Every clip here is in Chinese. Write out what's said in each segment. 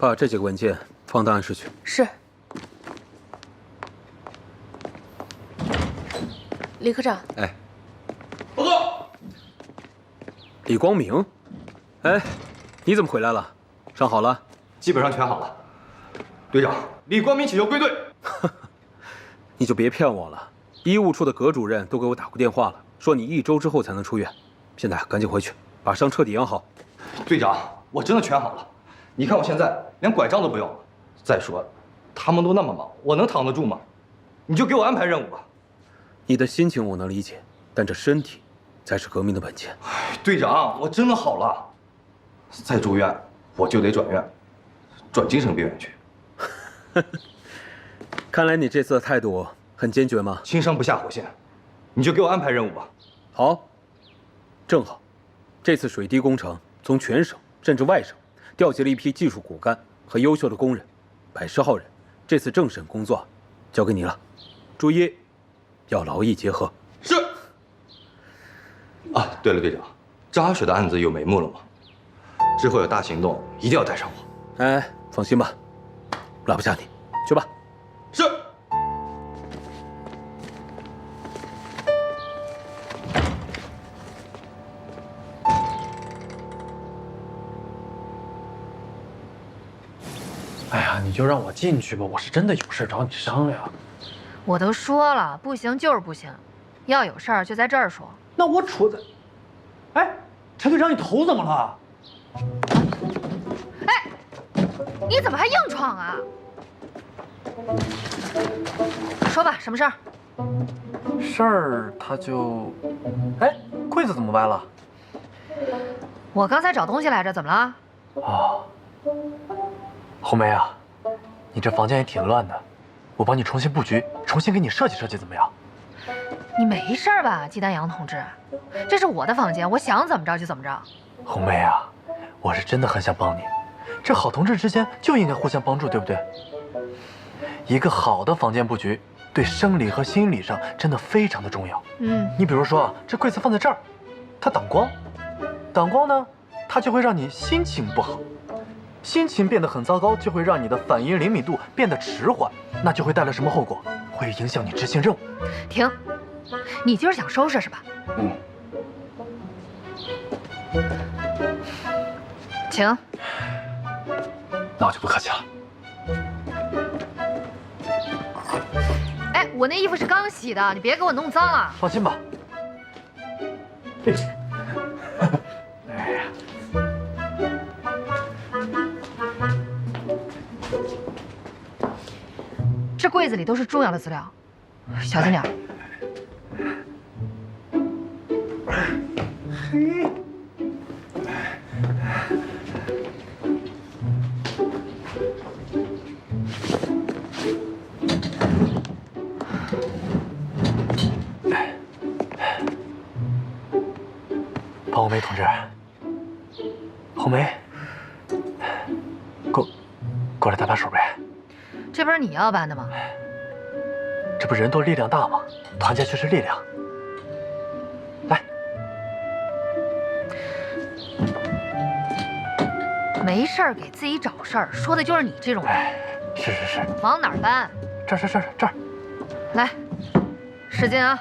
把这几个文件放档案室去。是。李科长。哎。报告。李光明，哎，你怎么回来了？伤好了？基本上全好了。队长，李光明请求归队。你就别骗我了，医务处的葛主任都给我打过电话了，说你1周之后才能出院。现在赶紧回去，把伤彻底养好。队长，我真的全好了。你看我现在连拐杖都不用了。再说，他们都那么忙，我能扛得住吗？你就给我安排任务吧。你的心情我能理解，但这身体才是革命的本钱。队长，我真的好了。再住院，我就得转院，转精神病院去。看来你这次的态度很坚决吗？青山不下火线，你就给我安排任务吧。好，正好，这次水滴工程从全省甚至外省调集了一批技术骨干和优秀的工人，110号人。这次政审工作交给你了，注意要劳逸结合。是。啊，对了，队长，张阿水的案子有眉目了吗？之后有大行动，一定要带上我。哎，放心吧，拉不下你，去吧。是。哎呀，你就让我进去吧，我是真的有事找你商量。我都说了，不行就是不行，要有事儿就在这儿说。那我杵在……哎，陈队长，你头怎么了？哎，你怎么还硬闯啊？说吧，什么事儿？事儿他就……哎，柜子怎么歪了？我刚才找东西来着，怎么了？哦，红梅啊，你这房间也挺乱的，我帮你重新布局，重新给你设计设计，怎么样？你没事吧，季丹阳同志？这是我的房间，我想怎么着就怎么着。红梅啊，我是真的很想帮你，这好同志之间就应该互相帮助，对不对？一个好的房间布局，对生理和心理上真的非常的重要。你比如说啊，这柜子放在这儿，它挡光，挡光呢，它就会让你心情不好，心情变得很糟糕，就会让你的反应灵敏度变得迟缓，那就会带来什么后果？会影响你执行任务。停，你今儿想收拾是吧？请。那我就不客气了。哎，我那衣服是刚洗的，你别给我弄脏了。放心吧。哎呀，这柜子里都是重要的资料，小心点儿。庞红梅同志，红梅，过来搭把手呗。这不是你要搬的吗？这不人多力量大吗？团结就是力量。来，没事儿给自己找事儿，说的就是你这种人。是。往哪儿搬？这儿。来，使劲啊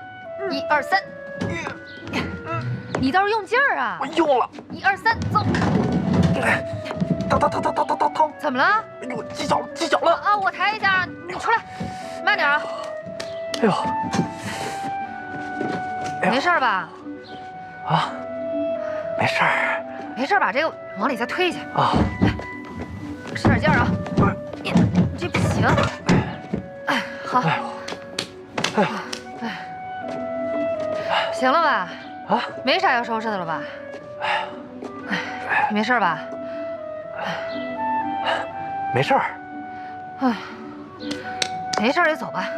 ！1、2、3。你倒是用劲儿啊！我用了。1、2、3，走。疼！怎么了？哎呦，犄角了！啊，我抬一下，你出来，慢点啊！哎呦，没事吧？啊，没事儿。没事，把这个往里再推一下啊。使点劲儿啊！你这不行。哎，好。行了吧？啊，没啥要收拾的了吧？你没事吧？没事儿。哎，没事就走吧。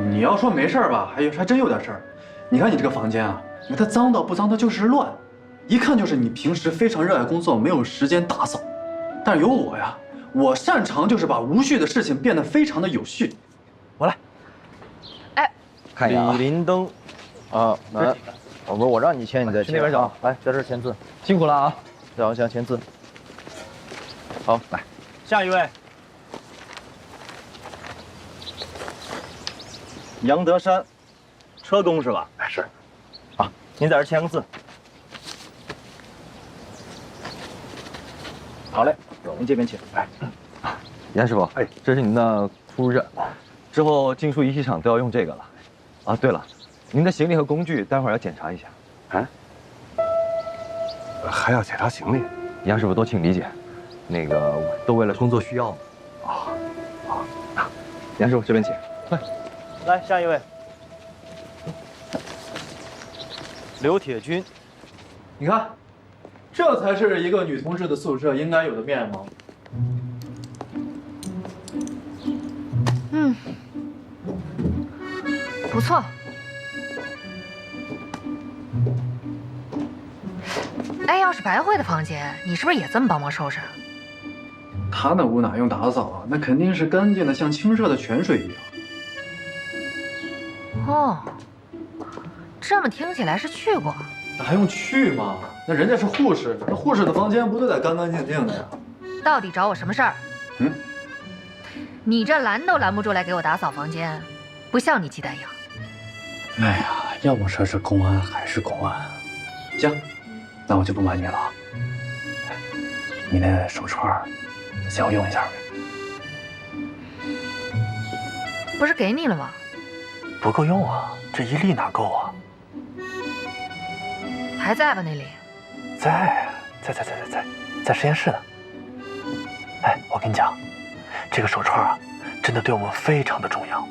你要说没事儿吧，还真有点事儿。你看你这个房间啊，你看它脏倒不脏，它就是乱，一看就是你平时非常热爱工作，没有时间打扫。但是有我呀，我擅长就是把无序的事情变得非常的有序。我来。看一下李林登，我让你签，你再签。去那边找，来，在这签字。辛苦了啊！行，签字。好，来，下一位。杨德山，车工是吧？哎，是。好，您在这签个字。好嘞，我们这边请。哎，严师傅，哎，这是您的出入证，之后进出仪器厂都要用这个了。啊，对了，您的行李和工具待会儿要检查一下。啊？还要检查行李？杨师傅多请理解，那个都为了工作需要嘛。杨师傅这边请。来，下一位。刘铁军，你看，这才是一个女同志的宿舍应该有的面貌。嗯，不错。哎，要是白慧的房间，你是不是也这么帮忙收拾？她那屋哪用打扫啊？那肯定是干净的像清澈的泉水一样。哦，这么听起来是去过。那还用去吗？那人家是护士，那护士的房间不都得干干净净的呀？到底找我什么事儿？嗯，你这拦都拦不住来给我打扫房间，不像你鸡蛋样。哎呀，要不说是公安还是公安。行，那我就不瞒你了啊。你那手串，借我用一下呗。不是给你了吗？不够用啊，这一粒哪够啊？还在吧那里？在实验室呢。哎，我跟你讲，这个手串啊，真的对我们非常的重要。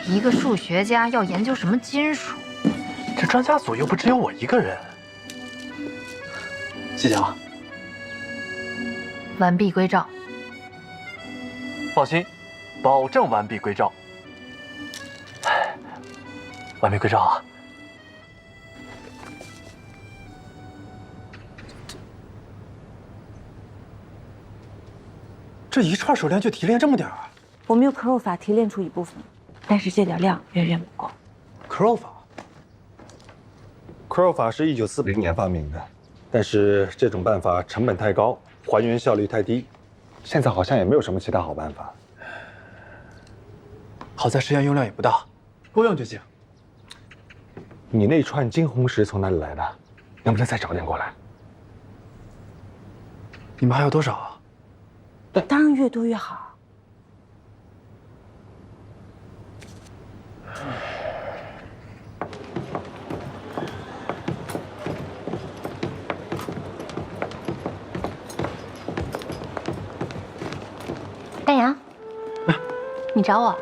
一个数学家要研究什么金属？这专家组又不只有我一个人。谢谢啊。完璧归赵。放心，保证完璧归赵。完璧归赵啊！这一串手链就提炼这么点啊？我们用 Crow 法提炼出一部分，但是这点量远远不够。Crow 法 Crow 法是1940年发明的，但是这种办法成本太高，还原效率太低，现在好像也没有什么其他好办法。好在实验用量也不大，够用就行。你那串金红石从哪里来的？能不能再找点过来？你们还有多少啊？当然越多越好。丹阳，你找我？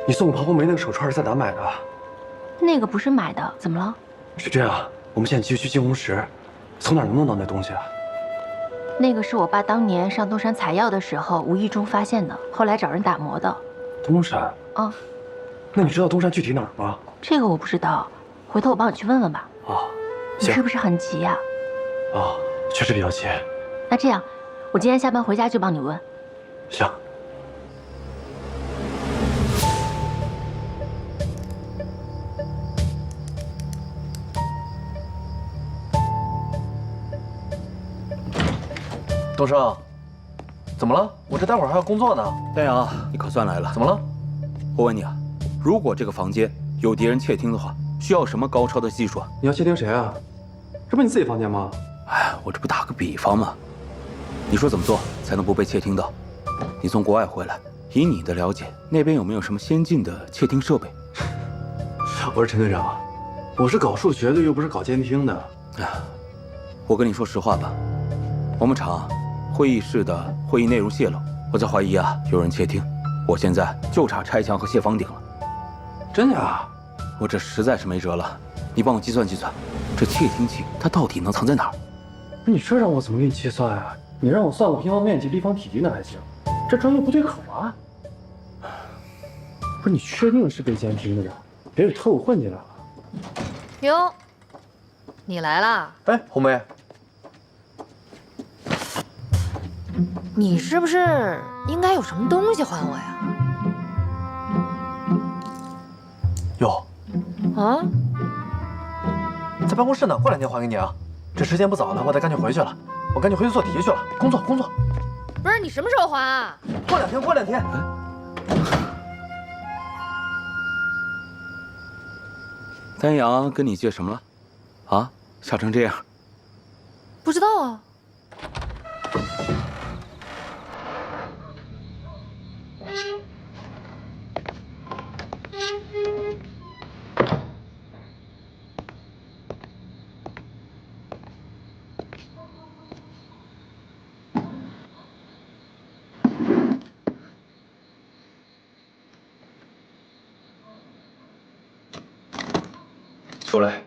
你送庞红梅那个手串是在哪买的？那个不是买的，怎么了？是这样，我们现在急需金红石，从哪儿能弄到那东西啊？那个是我爸当年上东山采药的时候无意中发现的，后来找人打磨的。东山？啊，那你知道东山具体哪儿吗？这个我不知道，回头我帮你去问问吧。啊，行。你是不是很急呀？啊，确实比较急。那这样，我今天下班回家就帮你问。行。东升，怎么了？我这待会儿还要工作呢。丹阳，你可算来了。怎么了？我问你啊，如果这个房间有敌人窃听的话，需要什么高超的技术啊？你要窃听谁啊？这不你自己房间吗？哎，我这不打个比方吗？你说怎么做才能不被窃听到？你从国外回来，以你的了解，那边有没有什么先进的窃听设备？我说陈队长，我是搞数学的，又不是搞监听的。哎，我跟你说实话吧，我们厂会议室的会议内容泄露，我在怀疑啊有人窃听。我现在就差拆墙和卸房顶了。真假？我这实在是没辙了，你帮我计算计算，这窃听器它到底能藏在哪儿？你这让我怎么给你计算啊？你让我算个平方面积、立方体积那还行，这专业不对口啊！不是你确定是被监听的吧？别给特务混进来了。哟，你来啦？哎，红梅，你是不是应该有什么东西还我呀？有啊？在办公室呢，过2天还给你啊。这时间不早了，我得赶紧回去了。我赶紧回去做题去了，工作。不是你什么时候还啊？过两天。丹阳跟你借什么了？啊，吓成这样。不知道啊。出来。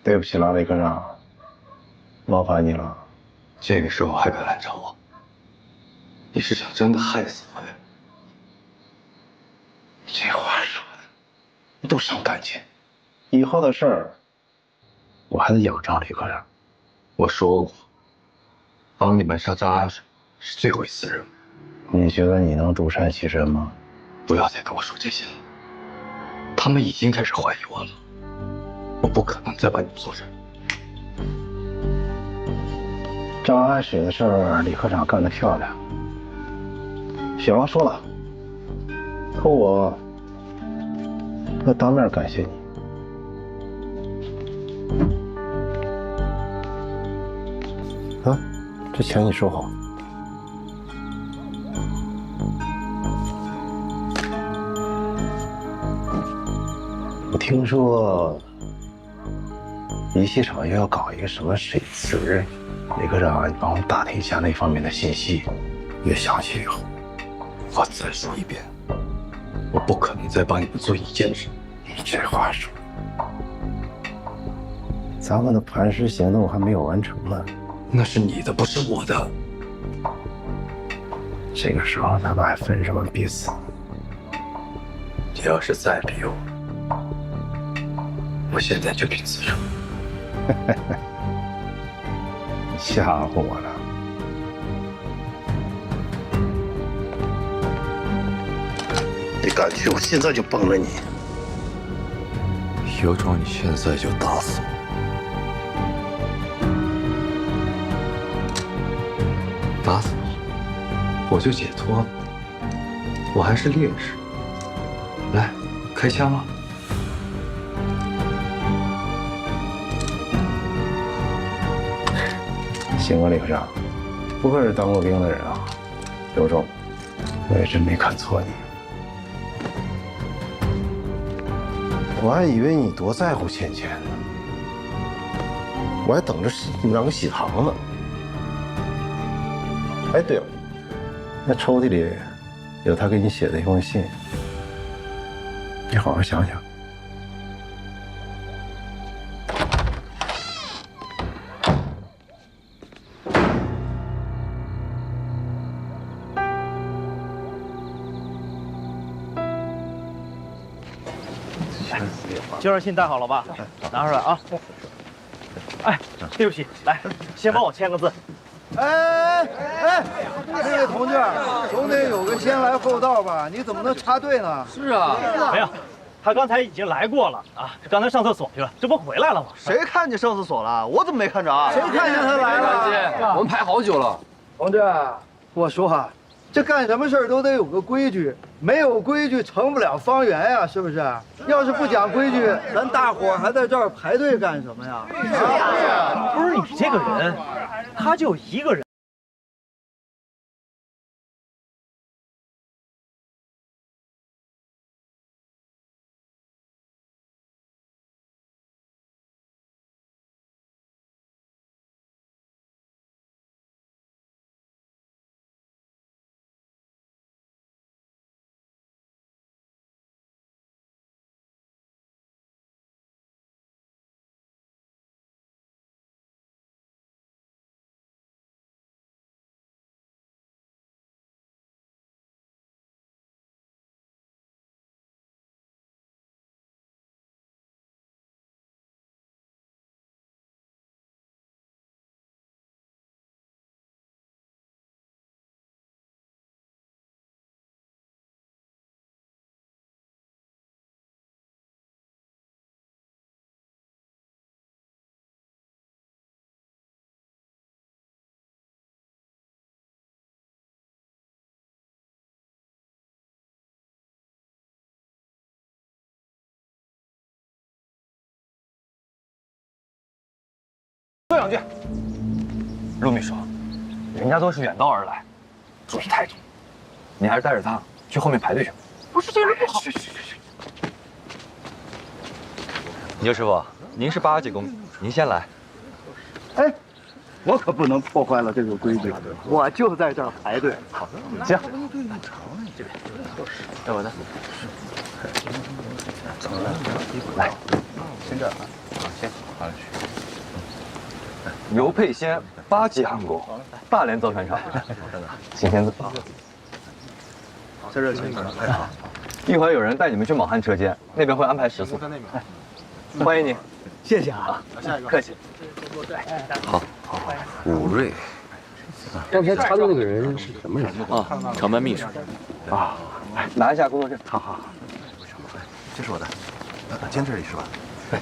对不起了，雷科长，冒犯你了。这个时候还敢来找我？你是想真的害死我呀？这话说的都伤感情，以后的事儿我还得仰仗雷科长。我说过，帮你们杀张安是最后一次任务。你觉得你能独善其身吗？不要再跟我说这些了，他们已经开始怀疑我了，我不可能再帮你们做事。张安水的事儿，李科长干得漂亮。小王说了，可我要当面感谢你。啊，这钱你收好。我听说仪器厂又要搞一个什么水池，李科长，你帮我打听一下那方面的信息，越详细越好。我再说一遍，我不可能再帮你们做一件事。你这话说，咱们的磐石行动还没有完成呢。那是你的，不是我的。这个时候咱们还分什么彼此？你要是再逼我，我现在就去自首。吓唬我了？你敢去，我现在就崩了你！有种你现在就打死我！打死我，我就解脱了。我还是烈士。来，开枪了。行啊，李科长，不愧是当过兵的人啊，有种，我也真没看错你。我还以为你多在乎芊芊呢，我还等着你让个喜糖呢。哎，对了，那抽屉里有他给你写的一封信，你好好想想。介绍信带好了吧？拿出来啊！哎，对不起，来，先帮我签个字。哎，这位同志，总得有个先来后到吧？你怎么能插队呢？是啊，没有，他刚才已经来过了啊，刚才上厕所去了，这不回来了吗？谁看见上厕所了？我怎么没看着啊？谁看见他来了？我们排好久了。同志，我说啊，这干什么事儿都得有个规矩，没有规矩成不了方圆呀，是不是？要是不讲规矩，咱大伙儿还在这儿排队干什么呀？不是你这个人，他就一个人。说两句。陆秘书，人家都是远道而来，注意态度。你还是带着他去后面排队去。不是这人不好。去。牛师傅，您是8级公，您先来。哎，我可不能破坏了这个规矩，我就在这儿排队。好，行。这边，带我的。来，先这儿啊，先好了去。尤佩仙8级汉宫，大连造船厂。请签字。在这请。哎好，一会儿有人带你们去莽汉车间，那边会安排食宿。欢迎你，谢谢啊。下一个，客气。好，武瑞，刚才查的那个人是什么人啊？承办秘书。啊，拿一下工作证。好，这是我的，监这里是吧？对。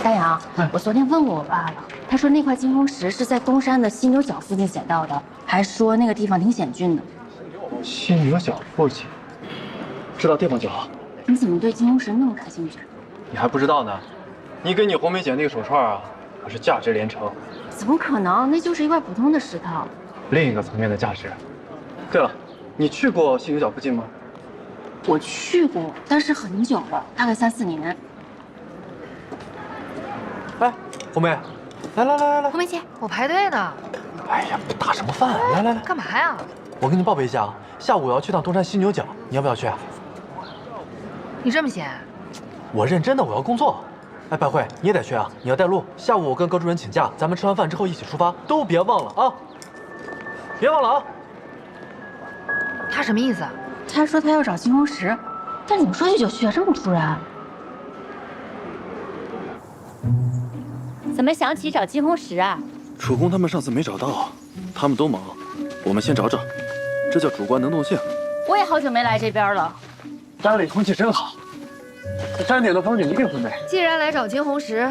大洋，我昨天问过我爸了，他说那块金红石是在东山的犀牛角附近捡到的，还说那个地方挺险峻的。犀牛角附近，知道地方就好。你怎么对金红石那么感兴趣？你还不知道呢？你给你红梅姐那个手串啊，可是价值连城。怎么可能？那就是一块普通的石头。另一个层面的价值。对了，你去过犀牛角附近吗？我去过，但是很久了，大概3、4年。哎，红梅，来，红梅姐，我排队呢。哎呀，不打什么饭？来，干嘛呀？我跟你报备一下啊，下午我要去趟东山犀牛角，你要不要去？你这么闲？我认真的，我要工作。哎，百惠，你也得去啊，你要带路。下午我跟高主任请假，咱们吃完饭之后一起出发，都别忘了啊！别忘了啊！他什么意思？他说他要找金红石，但怎么说去就去啊？这么突然？怎么想起找金红石啊？楚公他们上次没找到，他们都忙，我们先找找，这叫主观能动性。我也好久没来这边了。山里空气真好，这山顶的风景一定很美。既然来找金红石，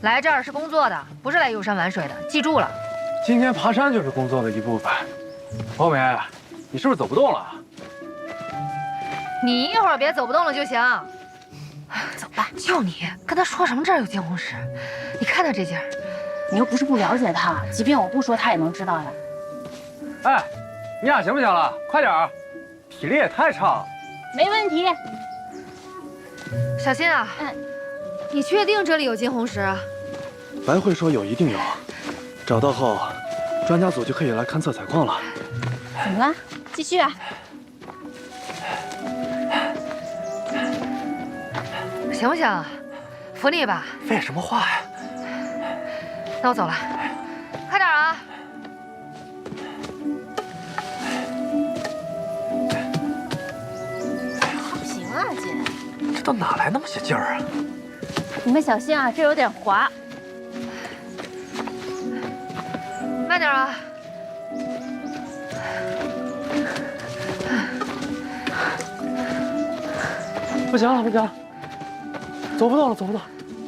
来这儿是工作的，不是来游山玩水的，记住了。今天爬山就是工作的一部分。黄梅，你是不是走不动了？你一会儿别走不动了就行。走吧，就你跟他说什么这儿有金红石？你看他这劲儿，你又不是不了解他，即便我不说，他也能知道呀。哎，你俩行不行了？快点儿，体力也太差了。没问题。小心啊！你确定这里有金红石？白慧说有，一定有。找到后，专家组就可以来勘测采矿了。怎么了？继续啊！行不行？服你吧。废什么话呀？那我走了，快点啊！不行啊，姐。这都哪来那么些劲儿啊？你们小心啊，这有点滑。慢点啊！不行了，走不动了，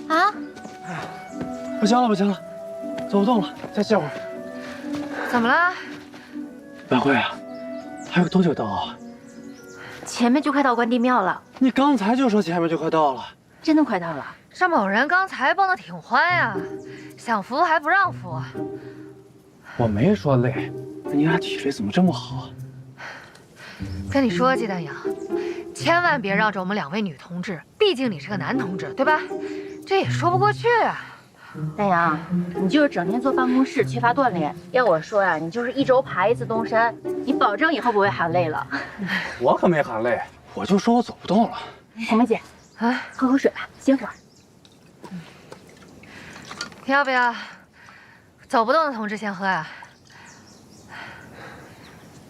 啊？不行了，走不动了，再歇会儿。怎么了？白慧啊，还有多久到啊？前面就快到关帝庙了。你刚才就说前面就快到了，真的快到了。这某人刚才蹦得挺欢呀，想扶还不让扶。我没说累，你俩体力怎么这么好啊？跟你说，季丹阳，千万别让着我们2位女同志，毕竟你是个男同志，对吧？这也说不过去啊。丹阳，你就是整天坐办公室，缺乏锻炼。要我说呀，你就是1周爬1次东山，你保证以后不会喊累了。我可没喊累，我就说我走不动了。红梅姐，喝口水吧，歇会儿。要不要？走不动的同志先喝呀。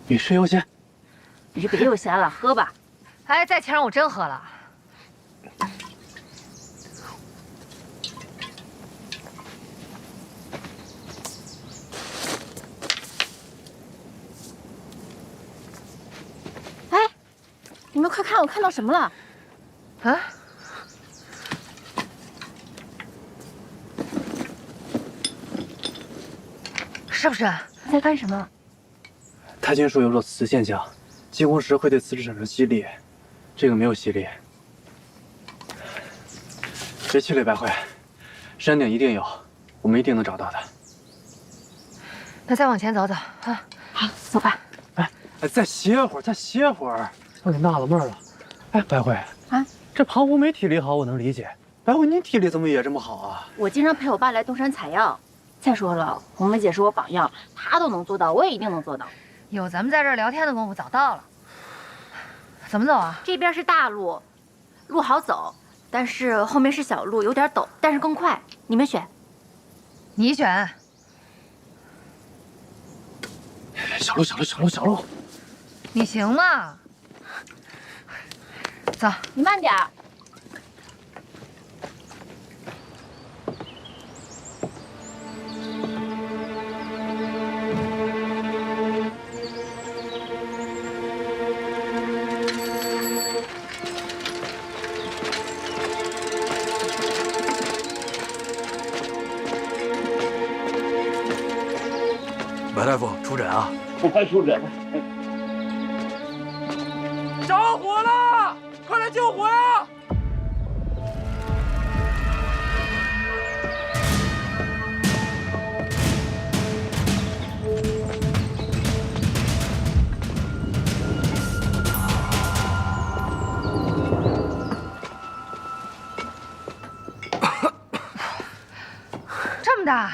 女士优先。你就别有闲了，喝吧。哎，再请让我真喝了。哎，你们快看，我看到什么了？啊？是不是？你在干什么？钛金属有种磁现象，金红石会对磁质产生吸力，这个没有吸力。别气馁，白慧，山顶一定有，我们一定能找到他。那再往前走走啊！好，走吧。哎，再歇会儿，再歇会儿。我给纳了闷了。哎，白慧啊，这庞虎没体力好，我能理解。白慧，你体力怎么也这么好啊？我经常陪我爸来东山采药。再说了，红梅姐是我榜样，她都能做到，我也一定能做到。有咱们在这儿聊天的功夫，早到了。怎么走啊？这边是大路，路好走，但是后面是小路，有点陡，但是更快。你们选。你选。小路，小路，小路，小路。你行吗？走，你慢点儿。白大夫，出诊啊！快出诊！着火了！快来救火呀！这么大。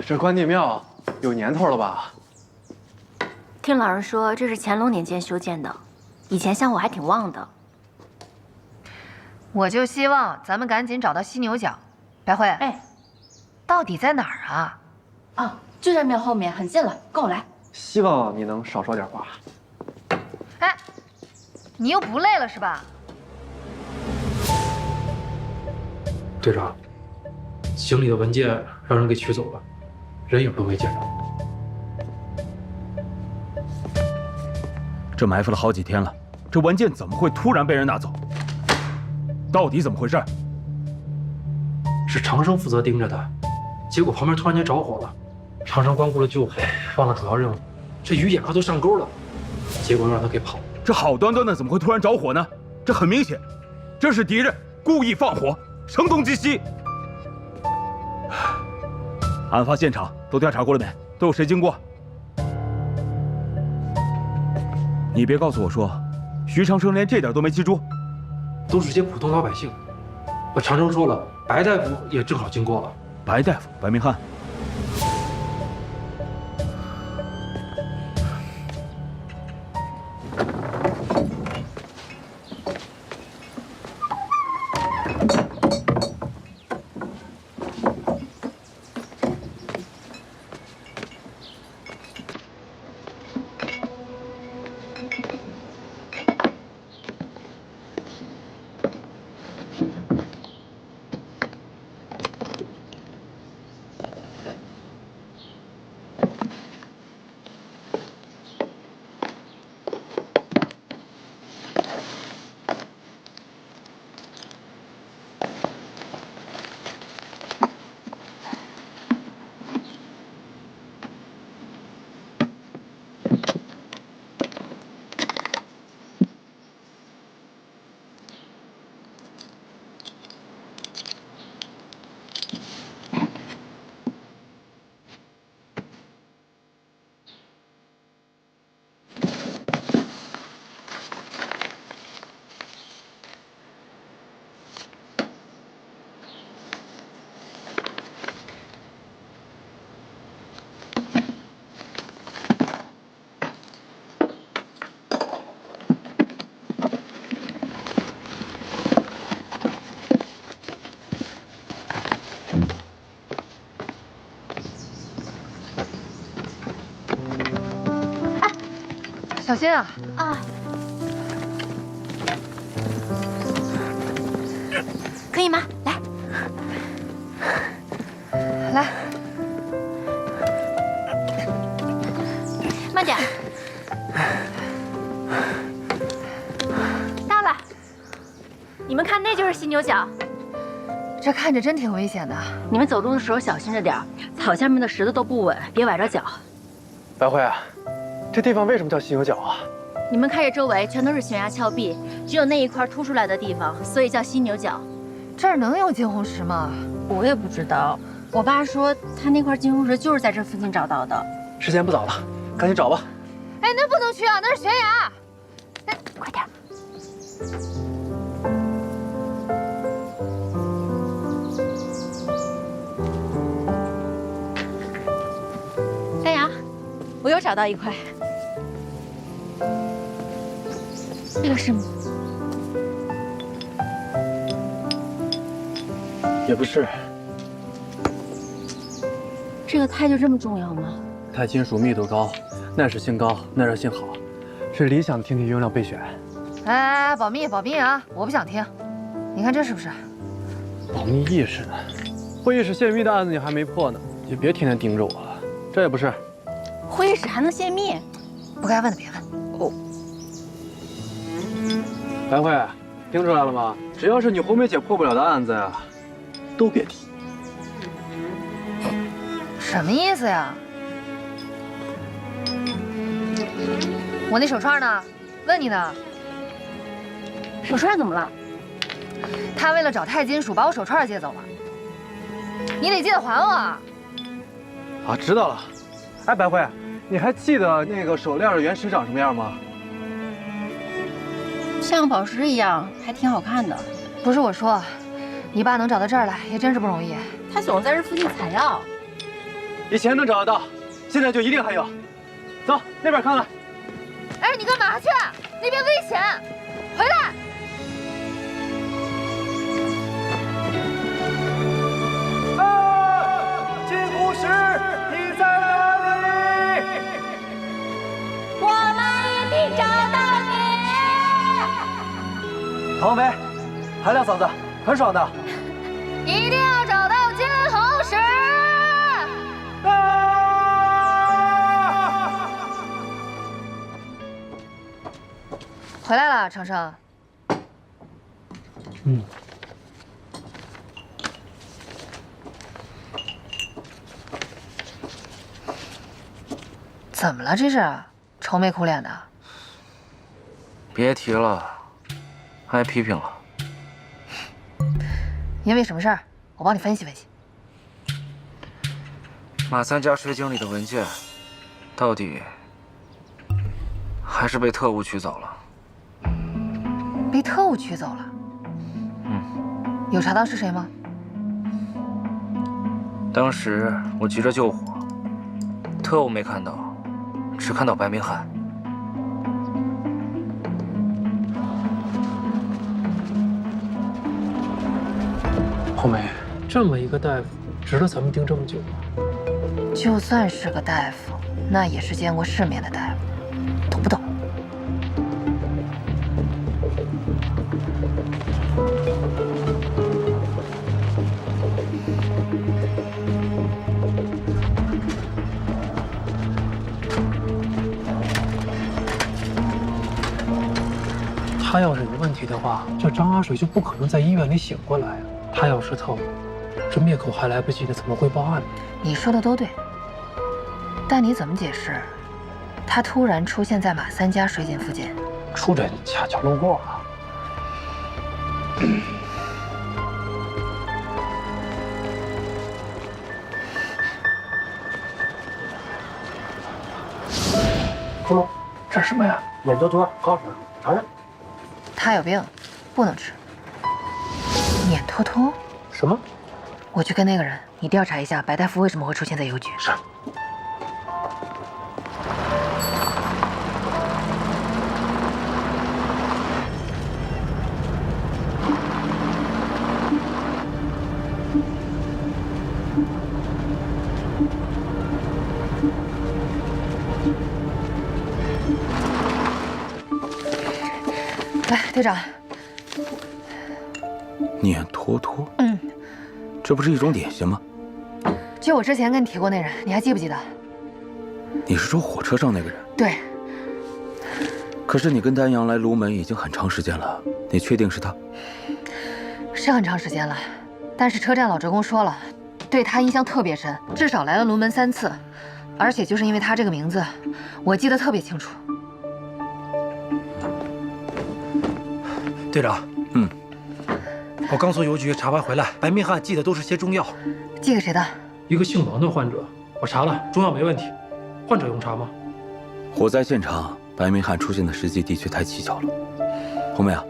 这关帝庙有年头了吧？听老人说，这是乾隆年间修建的，以前香火还挺旺的。我就希望咱们赶紧找到犀牛角。白慧，哎，到底在哪儿啊？啊，就在庙后面，很近了，跟我来。希望你能少说点话。哎，你又不累了是吧？队长，行李的文件让人给取走了，人影都没见着。这埋伏了好几天了，这文件怎么会突然被人拿走？到底怎么回事？是长生负责盯着的，结果旁边突然间着火了，长生光顾了救火，忘了主要任务。这鱼眼看都上钩了，结果又让他给跑了。这好端端的怎么会突然着火呢？这很明显，这是敌人故意放火，声东击西。案发现场都调查过了没？都有谁经过？你别告诉我说，徐长生连这点都没记住？都是些普通老百姓。长生说了，白大夫也正好经过了。白大夫，白明翰。小心啊！啊，可以吗？来，来，慢点。到了，你们看，那就是犀牛角。这看着真挺危险的。你们走路的时候小心着点，草下面的石头都不稳，别崴着脚。白慧啊，这地方为什么叫犀牛角啊？你们看这周围全都是悬崖峭壁，只有那一块凸出来的地方，所以叫犀牛角。这儿能有金红石吗？我也不知道，我爸说他那块金红石就是在这附近找到的。时间不早了，赶紧找吧。哎，那不能去啊，那是悬崖。哎，快点。丹阳，我又找到一块。这个是吗？也不是。这个钛就这么重要吗？钛金属密度高，耐蚀性高，耐热性好，是理想的天体用量备选。哎，保密保密啊！我不想听。你看这是不是？保密意识呢？会议室泄密的案子你还没破呢，也别天天盯着我了。这也不是。会议室还能泄密？不该问的别问。哦。白慧，听出来了吗？只要是你红梅姐破不了的案子呀，都别提。什么意思呀？我那手串呢？问你呢。手串怎么了？他为了找钛金属，把我手串借走了。你得记得还我啊！啊，知道了。哎，白慧，你还记得那个手链的原石长什么样吗？像宝石一样，还挺好看的。不是我说，你爸能找到这儿来，也真是不容易。他总在这附近采药。以前能找得到，现在就一定还有。走，那边看看。哎，你干嘛去？那边危险，回来！金红石，你在哪里？我们一定找到你。唐梅，韩亮嫂子，很爽的。一定要找到金红石！回来了，程程。嗯。怎么了？这是愁眉苦脸的。别提了，挨批评了。因为什么事儿？我帮你分析分析。马三家水井里的文件，到底还是被特务取走了。被特务取走了？有查到是谁吗？当时我急着救火，特务没看到，只看到白明翰。红梅，这么一个大夫，值得咱们盯这么久吗？就算是个大夫，那也是见过世面的大夫，懂不懂？他要是有问题的话，这张阿水就不可能在医院里醒过来啊。他要是特务，这灭口还来不及呢，怎么会报案呢？你说的都对，但你怎么解释他突然出现在马三家水井附近？出诊恰巧路过啊。不，这是什么呀？眼托托，好吃，尝尝。他有病，不能吃。碾托托？什么？我去跟那个人，你调查一下白大夫为什么会出现在邮局。是。来，队长。碾托托？嗯，这不是一种点心吗？就我之前跟你提过那人，你还记不记得？你是说火车上那个人？对。可是你跟丹阳来卢门已经很长时间了，你确定是他？是很长时间了，但是车站老职工说了，对他印象特别深，至少来了卢门3次，而且就是因为他这个名字，我记得特别清楚。队长，我刚从邮局查完回来，白明翰寄的都是些中药。寄给谁的？一个姓王的患者，我查了，中药没问题。患者用查吗？火灾现场，白明翰出现的时机的确太蹊跷了。红梅啊，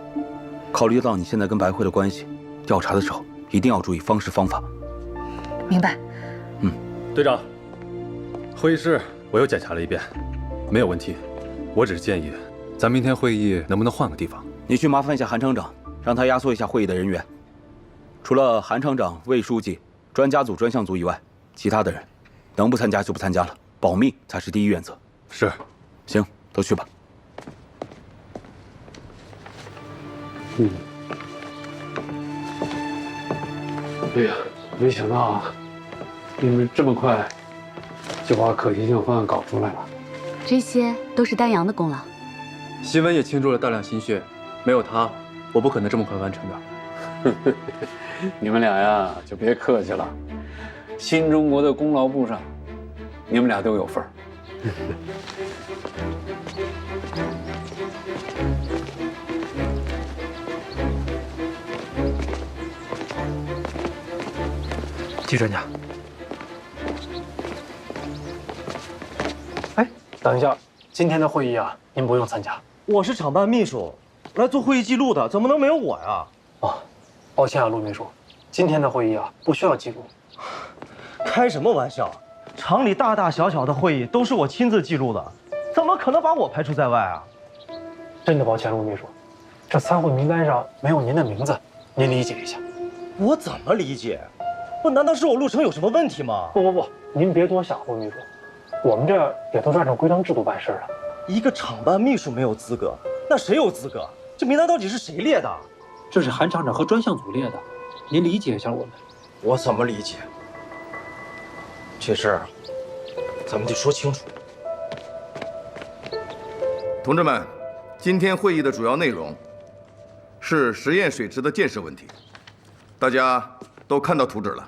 考虑到你现在跟白慧的关系，调查的时候一定要注意方式方法。明白。队长，会议室我又检查了一遍，没有问题。我只是建议，咱明天会议能不能换个地方？你去麻烦一下韩厂长，让他压缩一下会议的人员。除了韩厂长、魏书记、专家组、专项组以外，其他的人能不参加就不参加了，保密才是第一原则。是，行，都去吧。哎呀，没想到啊，你们这么快就把可行性方案搞出来了。这些都是丹阳的功劳。新闻也倾注了大量心血，没有他，我不可能这么快完成的。你们俩呀，就别客气了。新中国的功劳簿上，你们俩都有份儿。季专家，哎，等一下，今天的会议啊，您不用参加。我是厂办秘书，来做会议记录的，怎么能没有我呀？哦，抱歉啊，陆秘书，今天的会议啊，不需要记录。开什么玩笑？厂里大大小小的会议都是我亲自记录的，怎么可能把我排除在外啊？真的抱歉，陆秘书，这参会名单上没有您的名字，您理解一下。我怎么理解？不，难道是我陆成有什么问题吗？不，您别多想，陆秘书，我们这也都是按照规章制度办事的。一个厂办秘书没有资格，那谁有资格？这名单到底是谁列的？这是韩厂长和专项组列的，您理解一下我们。我怎么理解？这事儿咱们得说清楚。同志们，今天会议的主要内容是实验水池的建设问题，大家都看到图纸了。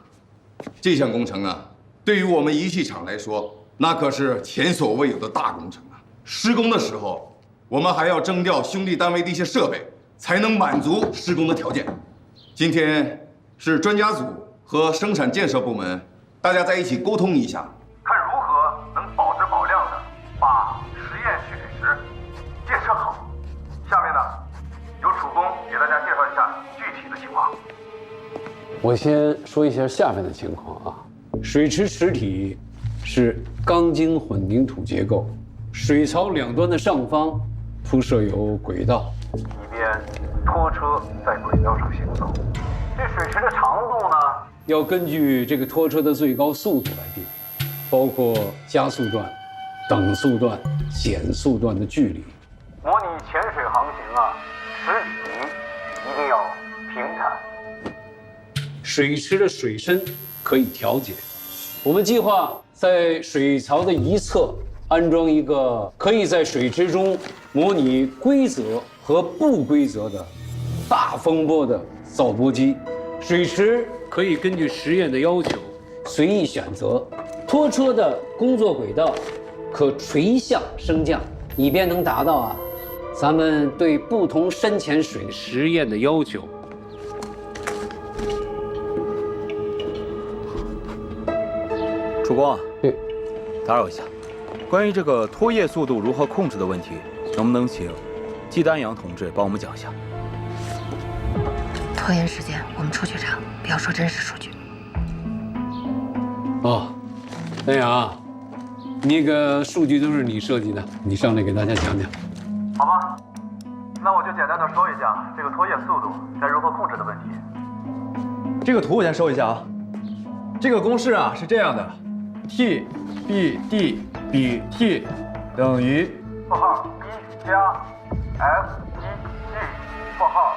这项工程啊，对于我们仪器厂来说，那可是前所未有的大工程啊！施工的时候，我们还要征调兄弟单位的一些设备，才能满足施工的条件。今天是专家组和生产建设部门，大家在一起沟通一下，看如何能保质保量的把实验蓄水池建设好。下面呢，由楚工给大家介绍一下具体的情况。我先说一下下面的情况啊。水池池体是钢筋混凝土结构，水槽两端的上方铺设有轨道，以便拖车在轨道上行走。这水池的长度呢，要根据这个拖车的最高速度来定，包括加速段、等速段、减速段的距离。模拟潜水航行啊，池底一定要平坦。水池的水深可以调节。我们计划在水槽的一侧安装一个可以在水池中模拟规则和不规则的大风波的造波机。水池可以根据实验的要求随意选择，拖车的工作轨道可垂向升降，以便能达到咱们对不同深浅水实验的要求。曙光啊，打扰一下，关于这个拖曳速度如何控制的问题，能不能请季丹阳同志帮我们讲一下？拖延时间，我们出去查，不要说真实数据。哦，丹阳，那个数据都是你设计的，你上来给大家讲讲。好吧，那我就简单的说一下这个拖曳速度该如何控制的问题。这个图我先收一下啊。这个公式啊是这样的 ：T B D 比 T 等于括号1加 F 1 G 括号。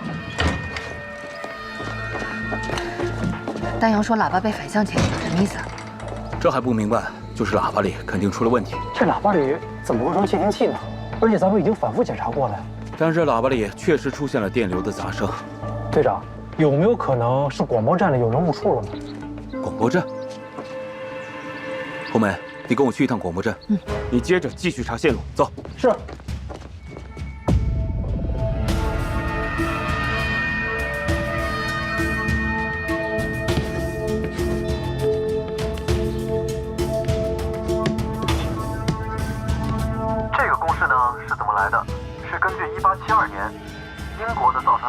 丹阳说喇叭被反向窃听，什么意思啊？这还不明白，就是喇叭里肯定出了问题。这喇叭里怎么会装窃听器呢？而且咱们已经反复检查过了。但是喇叭里确实出现了电流的杂声。队长，有没有可能是广播站里有人误触了呢？广播站？红梅，你跟我去一趟广播站。你接着继续查线路，走。是。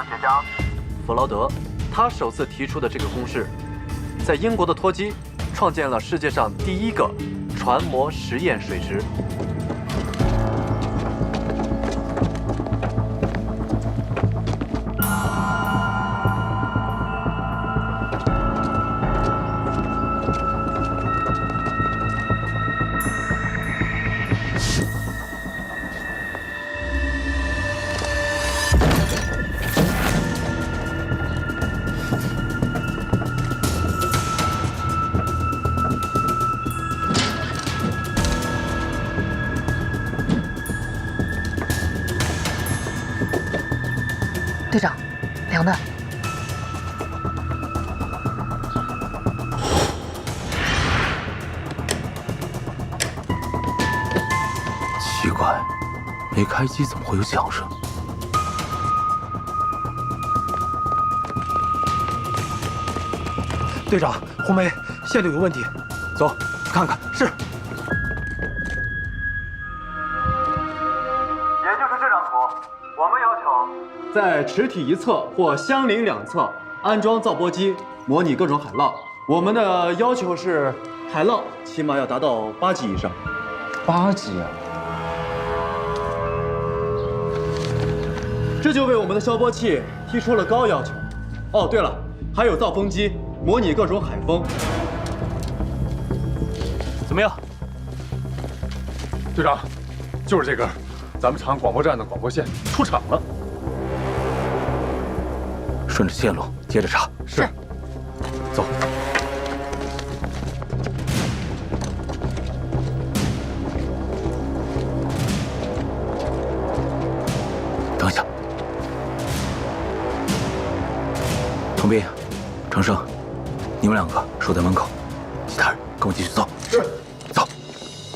学家弗劳德，他首次提出的这个公式，在英国的托基创建了世界上第一个船模实验水池。队长，凉的。奇怪，没开机怎么会有响声？队长，红梅线路有问题，走，看看。是。也就是这张图，我们要求在池体一侧或相邻两侧安装造波机，模拟各种海浪。我们的要求是海浪起码要达到8级以上。8级啊！这就为我们的消波器提出了高要求。哦，对了，还有造风机，模拟各种海风。怎么样？队长，就是这根，咱们厂广播站的广播线出厂了。顺着线路接着查。是。走。等一下。童斌、程生，你们2个守在门口，其他人跟我继续走。是。走。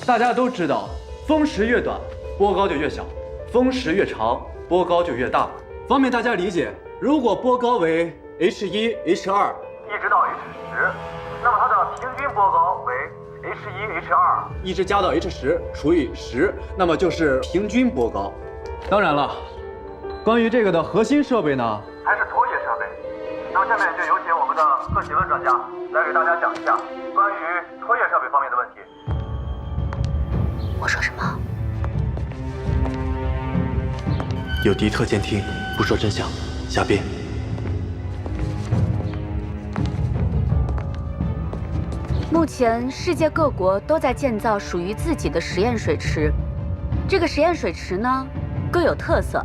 大家都知道，风时越短，波高就越小；风时越长，波高就越大。方便大家理解，如果波高为 h1、h2， 一直到 h10，那么它的平均波高为 h1、h2， 一直加到 h10除以10，那么就是平均波高。当然了，关于这个的核心设备呢，还是拖曳设备。那么下面就有请我们的贺启文专家来给大家讲一下关于拖曳设备方面的问题。我说什么？有敌特监听，不说真相，下边。目前世界各国都在建造属于自己的实验水池，这个实验水池呢各有特色。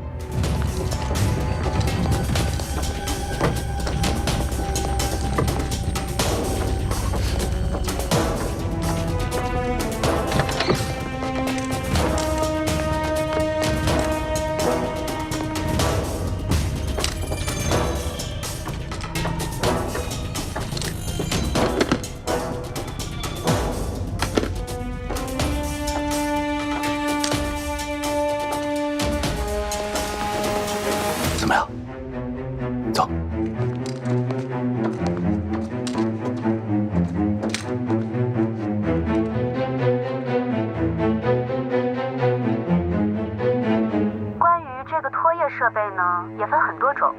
怎么样？走。关于这个拖曳设备呢，也分很多种，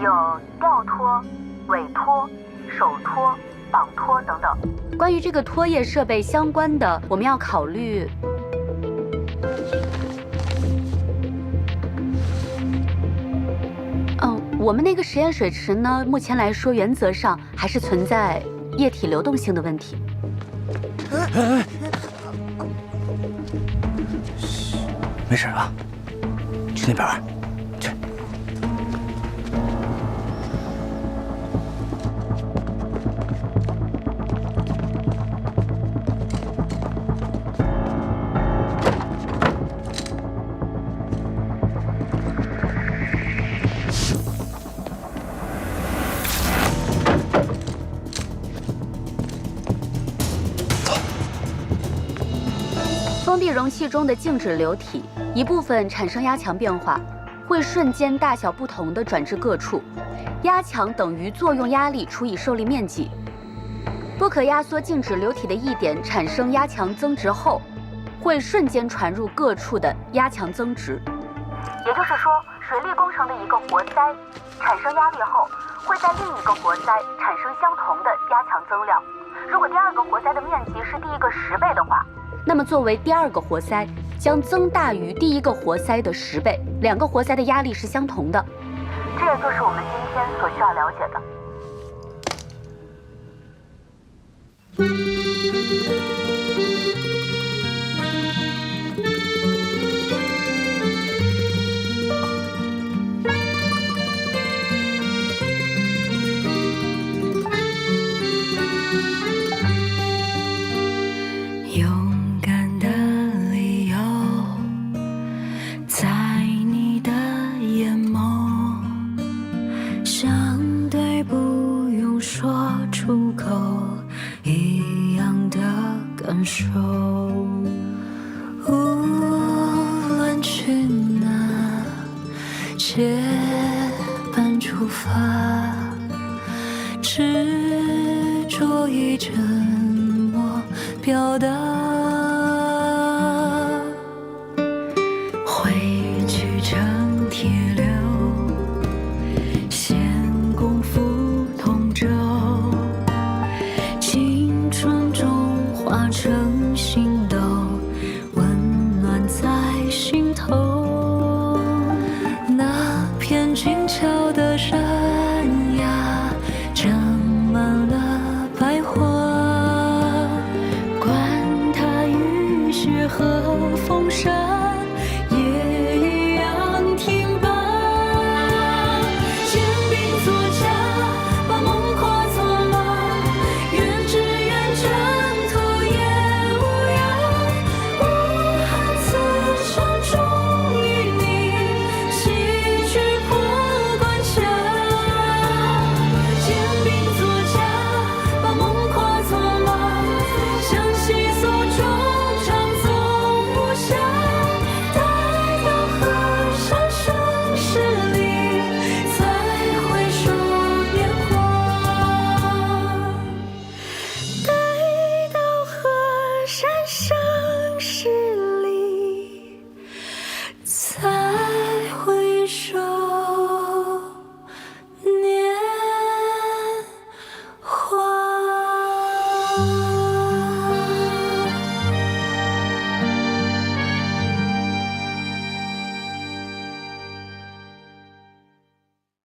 有吊拖、尾拖、手拖、绑拖等等。关于这个拖曳设备相关的，我们要考虑。我们那个实验水池呢，目前来说原则上还是存在液体流动性的问题。嘘，没事啊，去那边玩，去。封闭容器中的静止流体，一部分产生压强变化，会瞬间大小不同的转至各处。压强等于作用压力除以受力面积。不可压缩静止流体的一点产生压强增值后，会瞬间传入各处的压强增值。也就是说，水利工程的一个活塞产生压力后，会在另一个活塞产生相同的压强增量。如果第二个活塞的面积是第一个10倍的话，那么作为第二个活塞将增大于第一个活塞的10倍，两个活塞的压力是相同的。这也就是我们今天所需要了解的。勇敢的理由，在你的眼眸，相对不用说出口一样的感受。无论去哪，结伴出发，执着于沉默表达。汇聚成铁流，先功夫同舟，青春中化成心